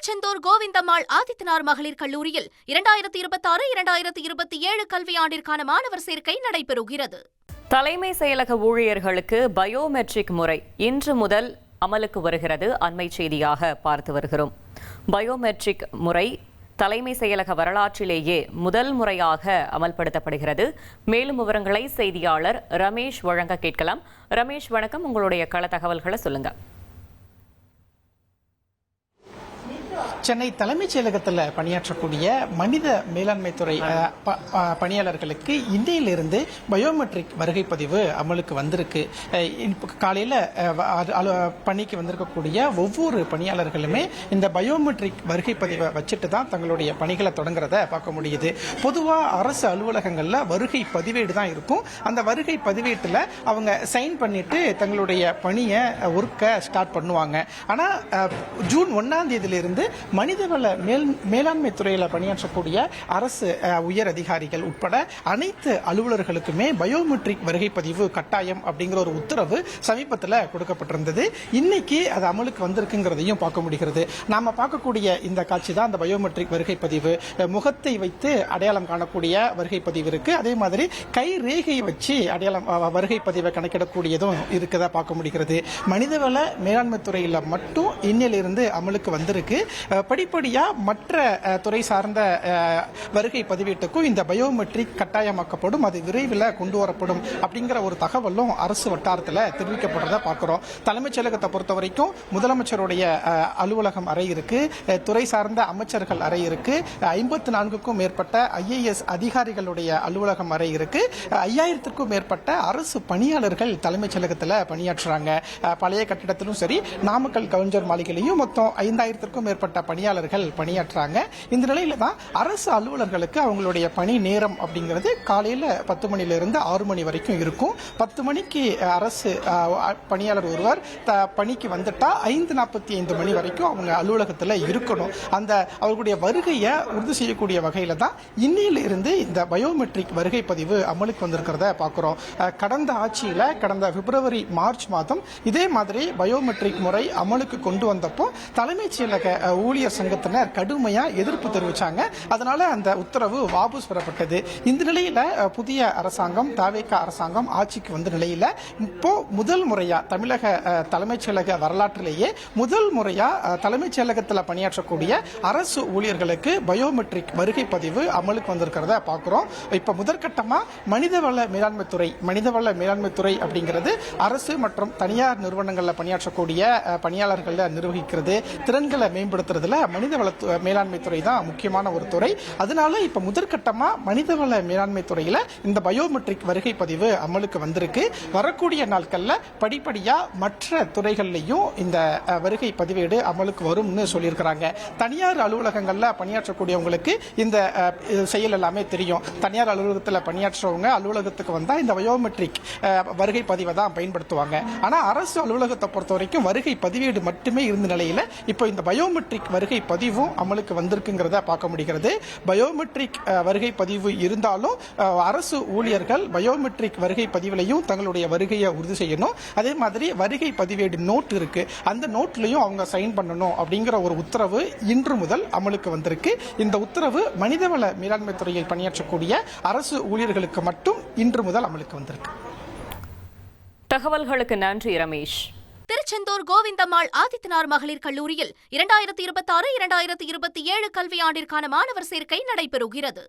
திருச்செந்தூர் கோவிந்தம்மாள் ஆதித்தனார் மகளிர் கல்லூரியில் 2026-2027 கல்வியாண்டிற்கான மாணவர் சேர்க்கை நடைபெறுகிறது. தலைமை செயலக ஊழியர்களுக்கு பயோமெட்ரிக் முறை இன்று முதல் அமலுக்கு வருகிறது. அண்மை செய்தியாக பார்த்து வருகிறோம். பயோமெட்ரிக் முறை தலைமை செயலக வரலாற்றிலேயே முதல் முறையாக அமல்படுத்தப்படுகிறது. மேலும் விவரங்களை செய்தியாளர் ரமேஷ் வழங்க கேட்கலாம். ரமேஷ், வணக்கம். உங்களுடைய கள தகவல்களை சொல்லுங்க. சென்னை தலைமைச் செயலகத்தில் பணியாற்றக்கூடிய மனித மேலாண்மை துறை பணியாளர்களுக்கு இன்றையிலிருந்து பயோமெட்ரிக் வருகை பதிவு அமலுக்கு வந்திருக்கு. காலையில் பணிக்கு வந்திருக்கக்கூடிய ஒவ்வொரு பணியாளர்களுமே இந்த பயோமெட்ரிக் வருகை பதிவை வச்சுட்டு தான் தங்களுடைய பணிகளை தொடங்குறத பார்க்க முடியுது. பொதுவாக அரசு அலுவலகங்களில் வருகை பதிவேடு தான் இருக்கும். அந்த வருகை பதிவேட்டில் அவங்க சைன் பண்ணிட்டு தங்களுடைய பணியை ஒர்க்கை ஸ்டார்ட் பண்ணுவாங்க. ஆனால் ஜூன் 1ஆம் தேதியிலிருந்து மனிதவள மேலாண்மை துறையில் பணியாற்றக்கூடிய அரசு உயர் அதிகாரிகள் உட்பட அனைத்து அலுவலர்களுக்குமே பயோமெட்ரிக் வருகை பதிவு கட்டாயம் அப்படிங்கிற ஒரு உத்தரவு சமீபத்தில் கொடுக்கப்பட்டிருந்தது. இன்னைக்கு அது அமலுக்கு வந்திருக்குங்கிறதையும் பார்க்க முடிகிறது. நாம பார்க்கக்கூடிய இந்த காட்சி தான் அந்த பயோமெட்ரிக் வருகை பதிவு. முகத்தை வைத்து அடையாளம் காணக்கூடிய வருகை பதிவு இருக்கு. அதே மாதிரி கை ரேகையை வச்சு அடையாளம் வருகை பதிவை கணக்கிடக்கூடியதும் இருக்குதா பார்க்க முடிகிறது. மனிதவள மேலாண்மை துறையில் மட்டும் இன்னிலிருந்து அமலுக்கு வந்திருக்கு. படிப்படியா மற்ற துறை சார்ந்த வருகை பதிவேட்டுக்கும் இந்த பயோமெட்ரிக் கட்டாயமாக்கப்படும். அது விரைவில் கொண்டு வரப்படும் அப்படிங்கிற ஒரு தகவலும் அரசு வட்டாரத்தில் தெரிவிக்கப்படுறத பார்க்கிறோம். தலைமைச் செயலகத்தை பொறுத்த வரைக்கும் முதலமைச்சருடைய அலுவலகம் அறை இருக்கு, துறை சார்ந்த அமைச்சர்கள் அறை இருக்கு, 54க்கும் மேற்பட்ட IAS அதிகாரிகளுடைய அலுவலகம் அறை இருக்கு, 5000க்கும் மேற்பட்ட அரசு பணியாளர்கள் தலைமைச் செயலகத்தில் பணியாற்றுறாங்க. பழைய கட்டிடத்திலும் சரி, நாமக்கல் கவிஞர் மாளிகையிலையும் மொத்தம் 5000க்கும் மேற்பட்ட பணியாளர்கள் பணியாற்றுறாங்க. இந்த நிலையில தான் அரசு அலுவலர்களுக்கு அவங்களுடைய பணி நேரம் அப்படிங்கிறது காலையில் 10 மணிலிருந்து 6 மணி வரைக்கும் இருக்கும். 10 மணிக்கு அரசு பணியாளர் ஒருவர் பணிக்கு வந்துட்டா 5:45 மணி வரைக்கும் அவங்க அலுவலகத்தில் இருக்கணும். அந்த அவர்களுடைய வருகையை உறுதி செய்யக்கூடிய வகையில தான் இன்னிலிருந்து இந்த பயோமெட்ரிக் வருகை பதிவு அமலுக்கு வந்திருக்கிறத பார்க்கிறோம். கடந்த ஆட்சியில கடந்த பிப்ரவரி மார்ச் மாதம் இதே மாதிரி பயோமெட்ரிக் முறை அமலுக்கு கொண்டு வந்தப்போ தலைமைச் செயலக ஊழியர் சங்கத்தினர் கடுமையா எதிர்ப்பு தெரிவிச்சாங்க. அதனால அந்த உத்தரவு வாபஸ் பெறப்பட்டது. இந்த நிலையில புதிய அரசாங்கம் தவேக அரசாங்கம் ஆட்சிக்கு வந்த நிலையில இப்போ முதல் முறையா தமிழக தலைமைச் செயலக வரலாற்றிலேயே முதல் முறையா தலைமைச் செயலகத்தில் பணியாற்றக்கூடிய அரசு ஊழியர்களுக்கு பயோமெட்ரிக் வருகை பதிவு அமலுக்கு வந்திருக்கிறத பார்க்கிறோம். இப்ப முதற்கட்டமா மனிதவள மேலாண்மை துறை அப்படிங்கிறது அரசு மற்றும் தனியார் நிறுவனங்களில் பணியாற்றக்கூடிய பணியாளர்கள் நிர்வகிக்கிறது, திறன்களை மேம்படுத்துறதுல மனிதவள மேலாண்மை துறை தான் முக்கியமான ஒரு துறை. அதனால இப்ப முதற்கட்டமா மனிதவள மேலாண்மை துறையில இந்த பயோமெட்ரிக் வருகை பதிவு அமலுக்கு வந்திருக்கு. வரக்கூடிய நாட்கள்ல படிப்படியா மற்ற துறைகள்லையும் இந்த வருகை பதிவேடு அமலுக்கு வரும்னு சொல்லியிருக்கிறாங்க. தனியார் அலுவலகங்கள்ல பணியாற்றக்கூடியவங்களுக்கு இந்த செயல் எல்லாமே தெரியும். தனியார் அலுவலகத்தில் பணியாற்றுறவங்க அலுவலகத்துக்கு வந்தா இந்த பயோமெட்ரிக் வருகை பதிவை தான் பயன்படுத்துவாங்க. ஆனா அரசு அலுவலகத்தை பொறுத்த வரைக்கும் வருகை பதிவேடு மட்டுமே இருந்த நிலையில இப்போ இந்த பயோமெட்ரிக் வருகை பதிவும் அமலுக்கு வந்திருக்குங்கிறத பார்க்க முடிகிறது. பயோமெட்ரிக் வருகை பதிவு இருந்தாலும் அரசு ஊழியர்கள் பயோமெட்ரிக் வருகை பதிவிலையும் தங்களுடைய வருகையை உறுதி செய்யணும். அதே மாதிரி வருகை பதிவேடு நோட் இருக்கு, அந்த நோட்லையும் அவங்க சைன் பண்ணணும் அப்படிங்கிற ஒரு உத்தரவு இன்று முதல் அமலுக்கு வந்திருக்கு. இந்த உத்தரவு மனிதவள மேலாண்மை துறையில் பணியாற்றக்கூடிய அரசு ஊழியர்களுக்கு மட்டும் இன்று முதல் அமலுக்கு வந்திருக்கு. தகவல்களுக்கு நன்றி ரமேஷ். திருச்செந்தூர் கோவிந்தம்மாள் ஆதித்தனார் மகளிர் கல்லூரியில் 2026-2027 கல்வியாண்டிற்கான மாணவர் சேர்க்கை நடைபெறுகிறது.